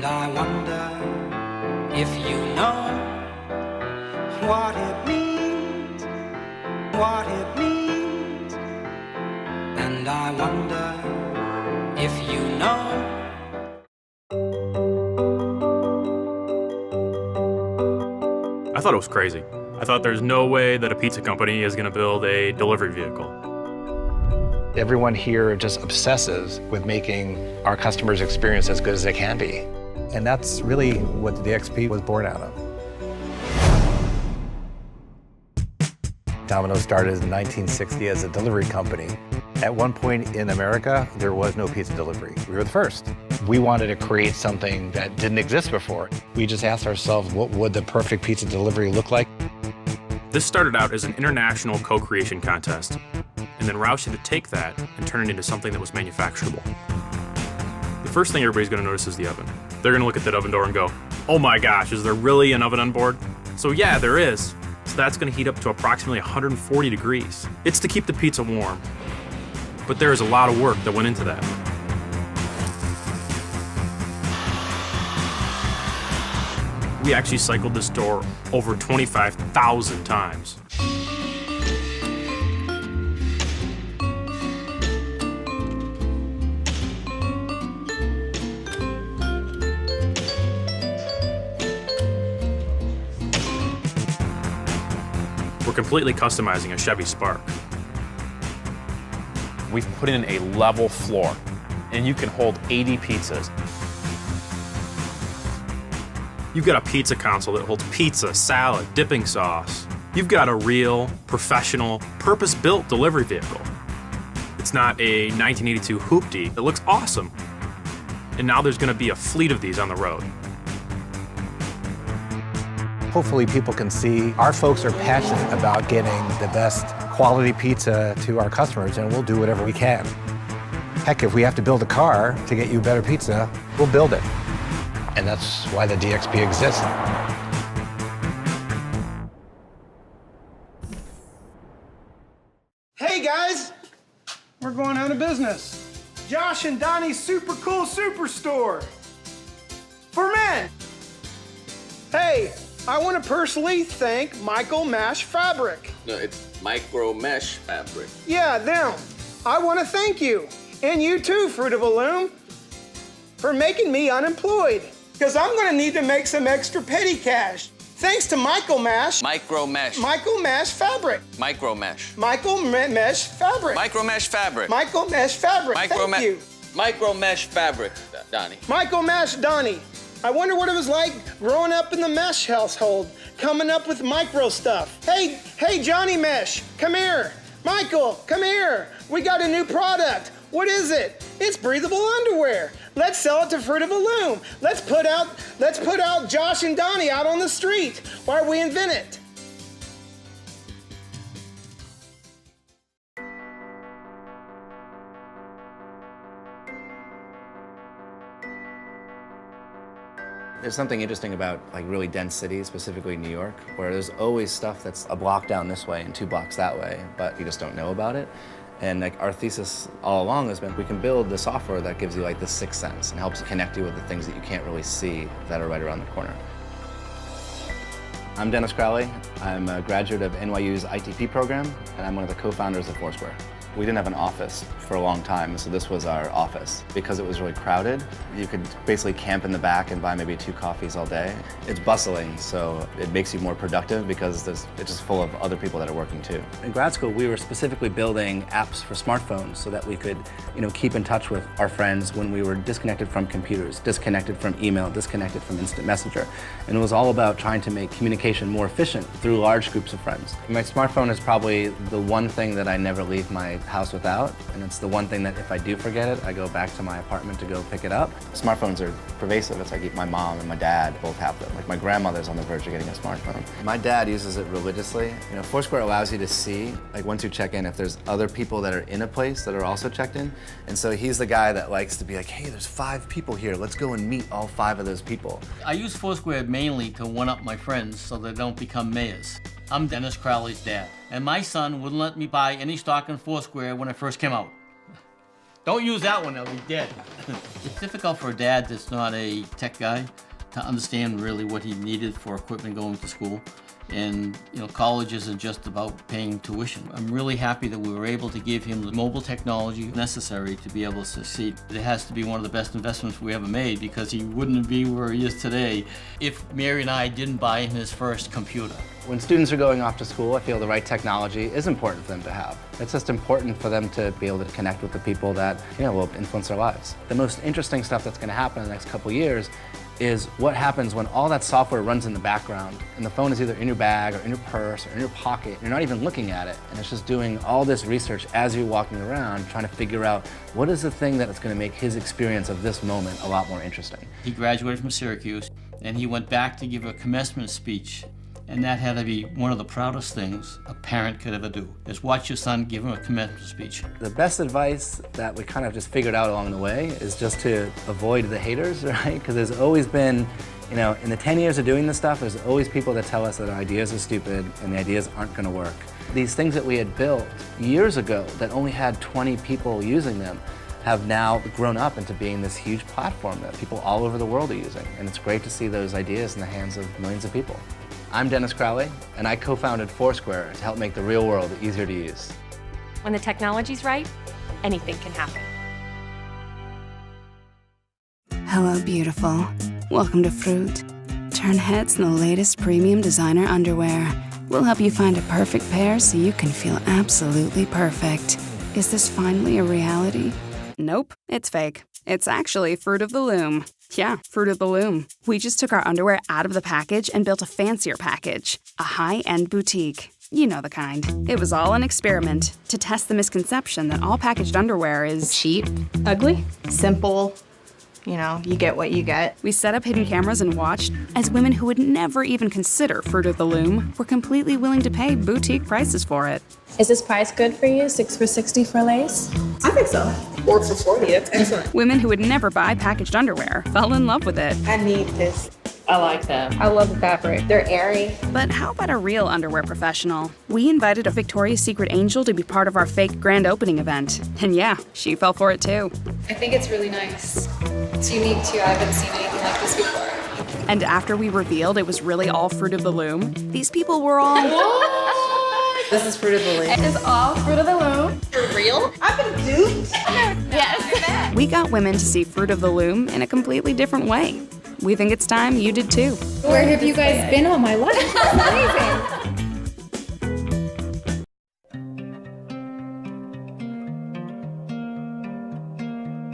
And I wonder if you know what it means, what it means. And I wonder if you know. I thought it was crazy. I thought there's no way that a pizza company is going to build a delivery vehicle. Everyone here just obsesses with making our customers' experience as good as it can be. And that's really what the DXP was born out of. Domino's started in 1960 as a delivery company. At one point in America, there was no pizza delivery. We were the first. We wanted to create something that didn't exist before. We just asked ourselves, what would the perfect pizza delivery look like? This started out as an international co-creation contest, and then Roush had to take that and turn it into something that was manufacturable. The first thing everybody's going to notice is the oven. They're going to look at that oven door and go, oh my gosh, is there really an oven on board? So yeah, there is. So that's going to heat up to approximately 140 degrees. It's to keep the pizza warm. But there is a lot of work that went into that. We actually cycled this door over 25,000 times. We're completely customizing a Chevy Spark. We've put in a level floor, and you can hold 80 pizzas. You've got a pizza console that holds pizza, salad, dipping sauce. You've got a real, professional, purpose-built delivery vehicle. It's not a 1982 hoopty. It looks awesome. And now there's going to be a fleet of these on the road. Hopefully people can see our folks are passionate about getting the best quality pizza to our customers, and we'll do whatever we can. Heck, if we have to build a car to get you better pizza, we'll build it. And that's why the DXP exists. Hey guys, we're going out of business. Josh and Donnie's super cool superstore for men. Hey, I want to personally thank Michael Mesh Fabric. No, it's Micro Mesh Fabric. Yeah, them. I want to thank you. And you too, Fruit of a Loom, for making me unemployed. Because I'm going to need to make some extra petty cash. Thanks to Michael Mesh. Micro Mesh. Michael Mesh Fabric. Micro Mesh. Michael Mesh Fabric. Micro Mesh Fabric. Michael Mesh Fabric. Thank you. Micro Mesh Fabric, Donnie. Michael Mesh Donnie. I wonder what it was like growing up in the Mesh household, coming up with micro stuff. Hey, Johnny Mesh, come here. Michael, come here. We got a new product. What is it? It's breathable underwear. Let's sell it to Fruit of a Loom. Let's put out Josh and Donnie out on the street while we invent it. There's something interesting about like really dense cities, specifically New York, where there's always stuff that's a block down this way and 2 blocks that way, but you just don't know about it. And like our thesis all along has been we can build the software that gives you like the sixth sense and helps connect you with the things that you can't really see that are right around the corner. I'm Dennis Crowley. I'm a graduate of NYU's ITP program, and I'm one of the co-founders of Foursquare. We didn't have an office for a long time, so this was our office. Because it was really crowded, you could basically camp in the back and buy maybe 2 coffees all day. It's bustling, so it makes you more productive because it's just full of other people that are working too. In grad school, we were specifically building apps for smartphones so that we could, keep in touch with our friends when we were disconnected from computers, disconnected from email, disconnected from instant messenger. And it was all about trying to make communication more efficient through large groups of friends. My smartphone is probably the one thing that I never leave my house without, and it's the one thing that if I do forget it, I go back to my apartment to go pick it up. Smartphones are pervasive. It's like my mom and my dad both have them. Like my grandmother's on the verge of getting a smartphone. My dad uses it religiously. Foursquare allows you to see, like once you check in, if there's other people that are in a place that are also checked in. And so he's the guy that likes to be like, hey, there's 5 people here. Let's go and meet all 5 of those people. I use Foursquare mainly to one-up my friends so they don't become mayors. I'm Dennis Crowley's dad, and my son wouldn't let me buy any stock in Foursquare when it first came out. Don't use that one, they'll be dead. It's difficult for a dad that's not a tech guy to understand really what he needed for equipment going to school. And college isn't just about paying tuition. I'm really happy that we were able to give him the mobile technology necessary to be able to succeed. It has to be one of the best investments we ever made because he wouldn't be where he is today if Mary and I didn't buy him his first computer. When students are going off to school, I feel the right technology is important for them to have. It's just important for them to be able to connect with the people that will influence their lives. The most interesting stuff that's going to happen in the next couple years is what happens when all that software runs in the background and the phone is either in your bag or in your purse or in your pocket. You're not even looking at it, and it's just doing all this research as you're walking around, trying to figure out what is the thing that is going to make his experience of this moment a lot more interesting. He graduated from Syracuse, and he went back to give a commencement speech. And that had to be one of the proudest things a parent could ever do, is watch your son give him a commencement speech. The best advice that we kind of just figured out along the way is just to avoid the haters, right? Because there's always been, in the 10 years of doing this stuff, there's always people that tell us that our ideas are stupid and the ideas aren't going to work. These things that we had built years ago that only had 20 people using them have now grown up into being this huge platform that people all over the world are using. And it's great to see those ideas in the hands of millions of people. I'm Dennis Crowley, and I co-founded Foursquare to help make the real world easier to use. When the technology's right, anything can happen. Hello, beautiful. Welcome to Fruit. Turn heads in the latest premium designer underwear. We'll help you find a perfect pair so you can feel absolutely perfect. Is this finally a reality? Nope, it's fake. It's actually Fruit of the Loom. Yeah, Fruit of the Loom. We just took our underwear out of the package and built a fancier package. A high-end boutique. You know the kind. It was all an experiment to test the misconception that all packaged underwear is cheap, ugly, simple. You get what you get. We set up hidden cameras and watched as women who would never even consider Fruit of the Loom were completely willing to pay boutique prices for it. Is this price good for you? 6 for $60 for lace? I think so. 4 for $40, that's excellent. Women who would never buy packaged underwear fell in love with it. I need this. I like them. I love the fabric. They're airy. But how about a real underwear professional? We invited a Victoria's Secret angel to be part of our fake grand opening event. And yeah, she fell for it too. I think it's really nice. It's unique too. I haven't seen anything like this before. And after we revealed it was really all Fruit of the Loom, these people were all... This is Fruit of the Loom. It is all Fruit of the Loom. For real? I've been duped. Yes. We got women to see Fruit of the Loom in a completely different way. We think it's time you did too. Where have you guys been all my life? That's amazing.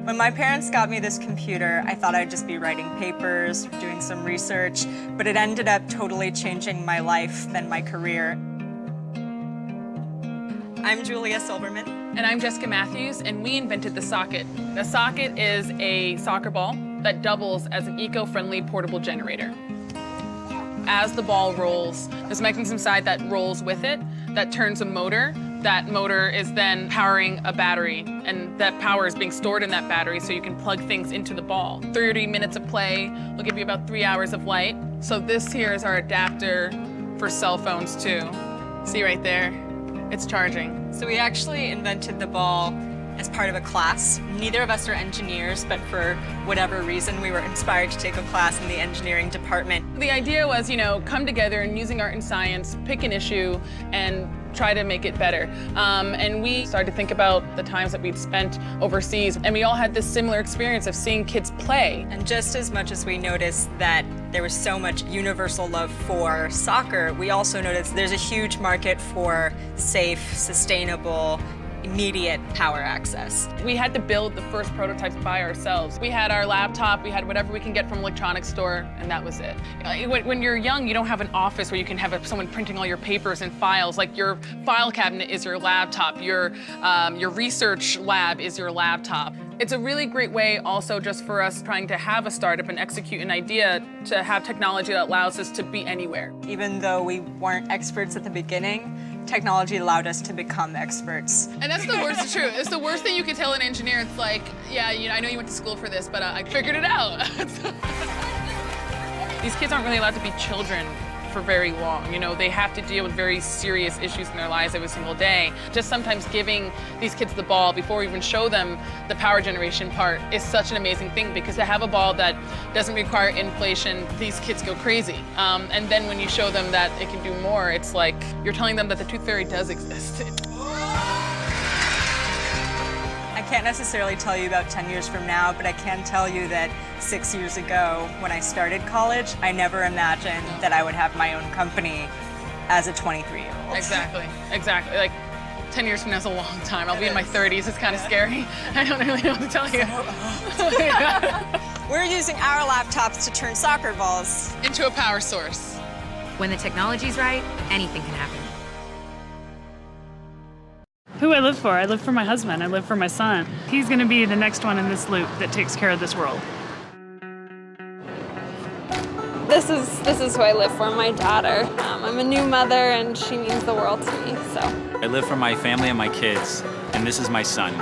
When my parents got me this computer, I thought I'd just be writing papers, doing some research, but it ended up totally changing my life and my career. I'm Julia Silverman. And I'm Jessica Matthews, and we invented the socket. The socket is a soccer ball that doubles as an eco-friendly portable generator. As the ball rolls, there's a mechanism inside that rolls with it, that turns a motor. That motor is then powering a battery, and that power is being stored in that battery so you can plug things into the ball. 30 minutes of play will give you about 3 hours of light. So this here is our adapter for cell phones too. See right there? It's charging. So we actually invented the ball as part of a class. Neither of us are engineers, but for whatever reason, we were inspired to take a class in the engineering department. The idea was, come together and using art and science, pick an issue, and try to make it better. And we started to think about the times that we'd spent overseas, and we all had this similar experience of seeing kids play. And just as much as we noticed that there was so much universal love for soccer, we also noticed there's a huge market for safe, sustainable, immediate power access. We had to build the first prototypes by ourselves. We had our laptop, we had whatever we can get from an electronics store, and that was it. When you're young, you don't have an office where you can have someone printing all your papers and files. Like your file cabinet is your laptop, your research lab is your laptop. It's a really great way also just for us trying to have a startup and execute an idea to have technology that allows us to be anywhere. Even though we weren't experts at the beginning, technology allowed us to become experts. And that's the worst, it's true. It's the worst thing you could tell an engineer. It's like, yeah, I know you went to school for this, but I figured it out. These kids aren't really allowed to be children for very long. You know, they have to deal with very serious issues in their lives every single day. Just sometimes giving these kids the ball before we even show them the power generation part is such an amazing thing, because to have a ball that doesn't require inflation, these kids go crazy. And then when you show them that it can do more, it's like you're telling them that the Tooth Fairy does exist. I can't necessarily tell you about 10 years from now, but I can tell you that 6 years ago, when I started college, I never imagined that I would have my own company as a 23-year-old. Exactly. Like 10 years from now is a long time. I'll be in my 30s. It's kind of scary. I don't really know what to tell you. We're using our laptops to turn soccer balls into a power source. When the technology's right, anything can happen. Who I live for? I live for my husband. I live for my son. He's going to be the next one in this loop that takes care of this world. This is who I live for, my daughter. I'm a new mother, and she means the world to me. So I live for my family and my kids, and this is my son.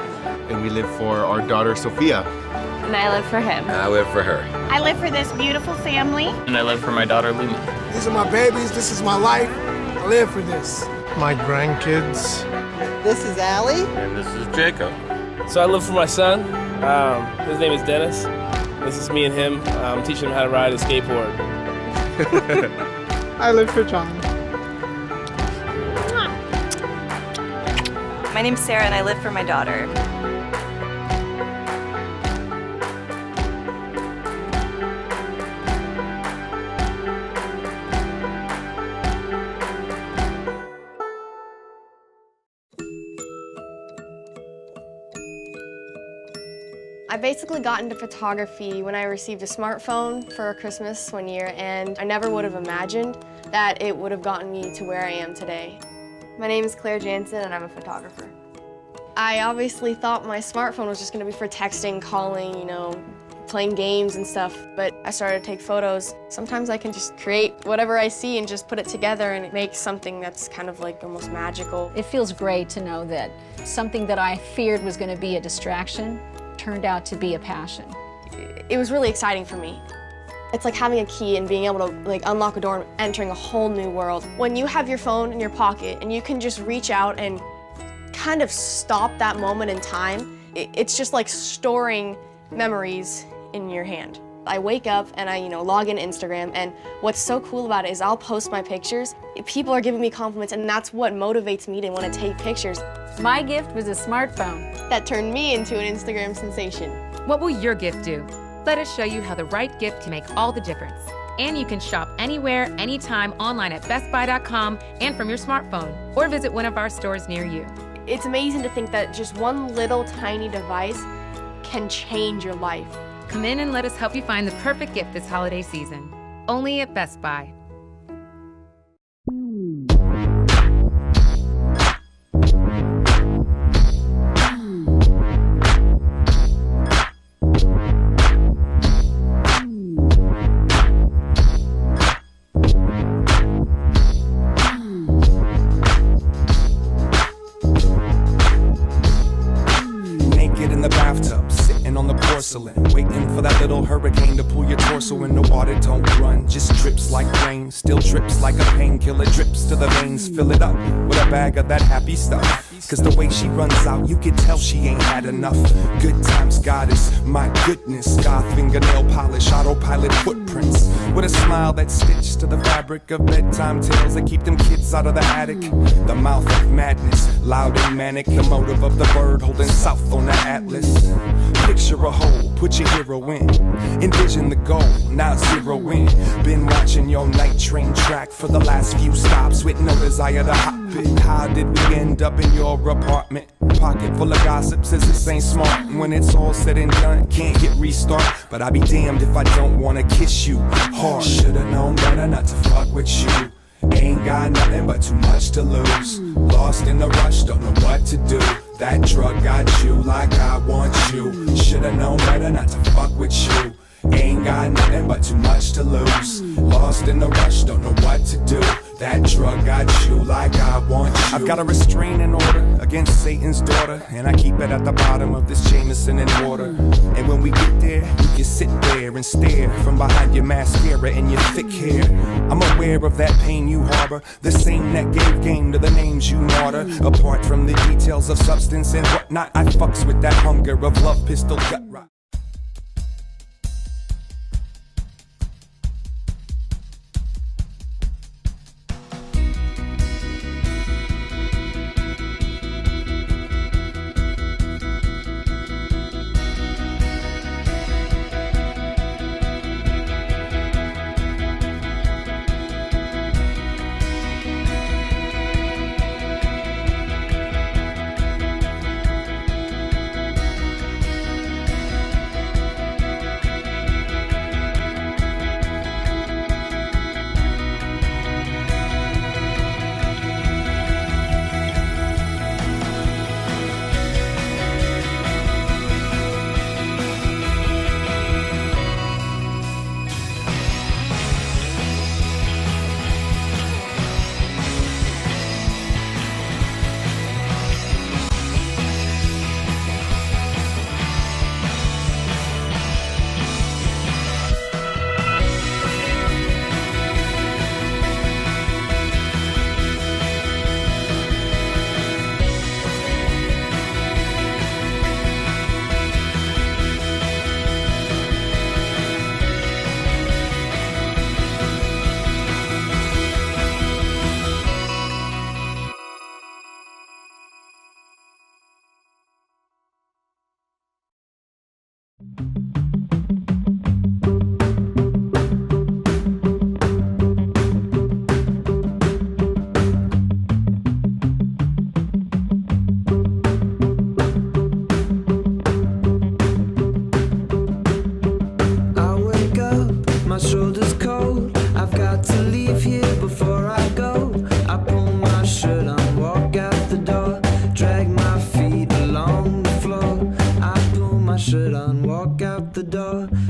And we live for our daughter, Sophia. And I live for him. And I live for her. I live for this beautiful family. And I live for my daughter, Luma. These are my babies. This is my life. I live for this. My grandkids. This is Allie. And this is Jacob. So I live for my son. His name is Dennis. This is me and him. I'm teaching him how to ride a skateboard. I live for John. My name's Sarah and I live for my daughter. I basically got into photography when I received a smartphone for Christmas one year, and I never would have imagined that it would have gotten me to where I am today. My name is Claire Jansen and I'm a photographer. I obviously thought my smartphone was just going to be for texting, calling, you know, playing games and stuff, but I started to take photos. Sometimes I can just create whatever I see and just put it together, and it makes something that's kind of like almost magical. It feels great to know that something that I feared was going to be a distraction turned out to be a passion. It was really exciting for me. It's like having a key and being able to like unlock a door and entering a whole new world. When you have your phone in your pocket and you can just reach out and kind of stop that moment in time, it's just like storing memories in your hand. I wake up and I, log in Instagram, and what's so cool about it is I'll post my pictures. People are giving me compliments, and that's what motivates me to want to take pictures. My gift was a smartphone. That turned me into an Instagram sensation. What will your gift do? Let us show you how the right gift can make all the difference. And you can shop anywhere, anytime, online at bestbuy.com and from your smartphone, or visit one of our stores near you. It's amazing to think that just one little tiny device can change your life. Come in and let us help you find the perfect gift this holiday season. Only at Best Buy. Waiting for that little hurricane to pull your torso in the water. Don't run, just drips like rain. Still drips like a painkiller, drips to the veins. Fill it up with a bag of that happy stuff. Cause the way she runs out, you can tell she ain't had enough. Good times goddess, my goodness. Scar fingernail polish, autopilot footprints. With a smile that's stitched to the fabric of bedtime tales that keep them kids out of the attic. The mouth of madness, loud and manic. The motive of the bird holding south on the atlas. Picture a hole, put your hero in. Envision the goal, now zero in. Been watching your night train track for the last few stops with no desire to hop it. How did we end up in your apartment? Pocket full of gossip says this ain't smart. When it's all said and done, can't hit restart. But I'd be damned if I don't wanna kiss you hard. Should've known better not to fuck with you. Ain't got nothing but too much to lose. Lost in the rush, don't know what to do. That drug got you like I want you. Should've known better not to fuck with you. Ain't got nothing but too much to lose. Lost in the rush, don't know what to do. That drug got you like I want you. I've got a restraining order against Satan's daughter, and I keep it at the bottom of this Jameson and water. And when we get there, you can sit there there and stare from behind your mascara and your thick hair. I'm aware of that pain you harbor, the same that gave game to the names you martyr. Apart from the details of substance and whatnot, I fucks with that hunger of love, pistol, gut rock.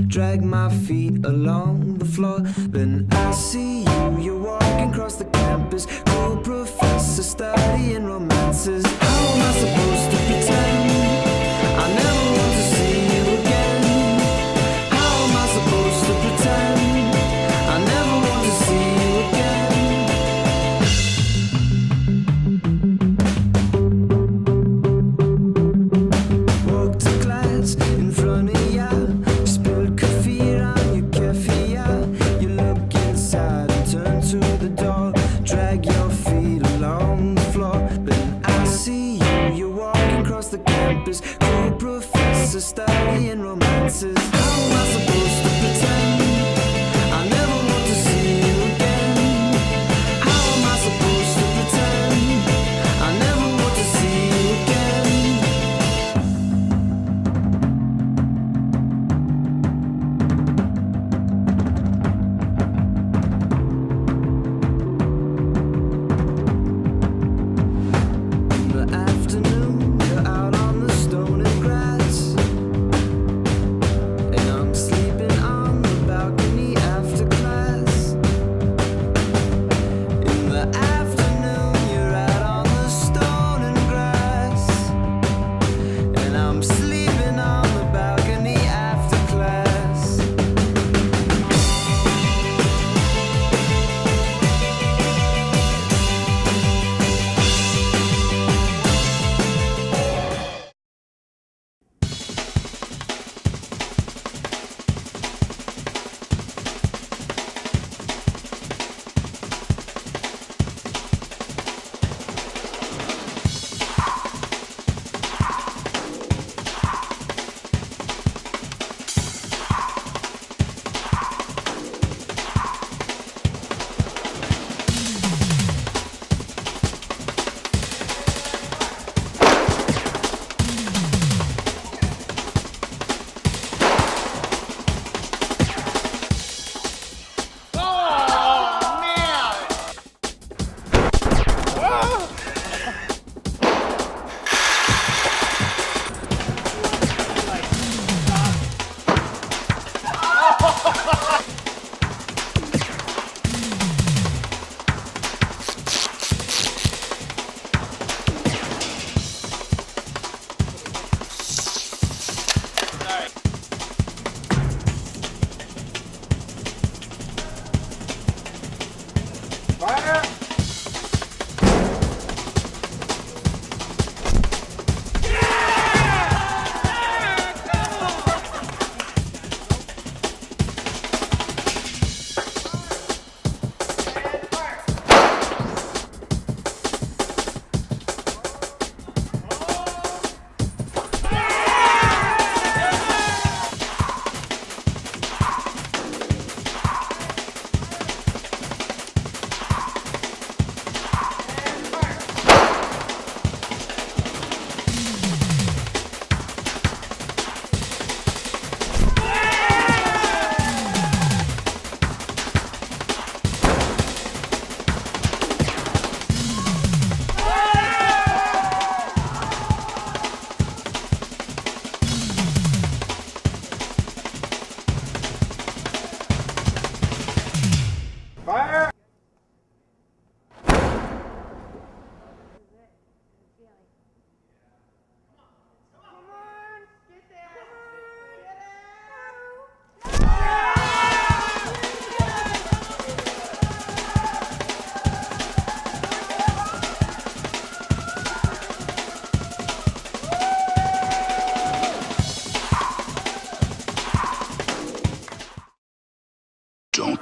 Drag my feet along the floor. Then I see you, you're walking across the campus. Cool professor studying romances. How am I supposed to pretend I never want to see you again? How am I supposed to pretend I never want to see you again? Walk to class in front of ya. To the door, drag your feet along the floor. Then I see you,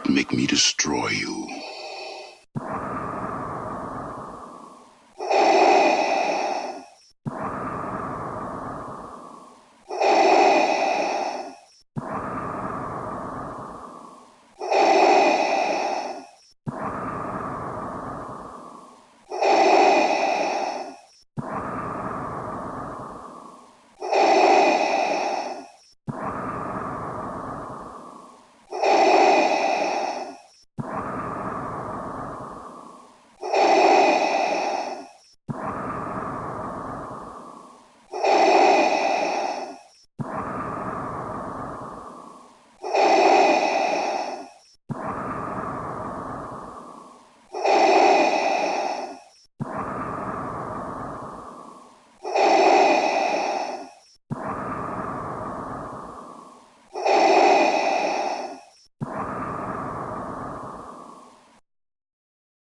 make me destroy you.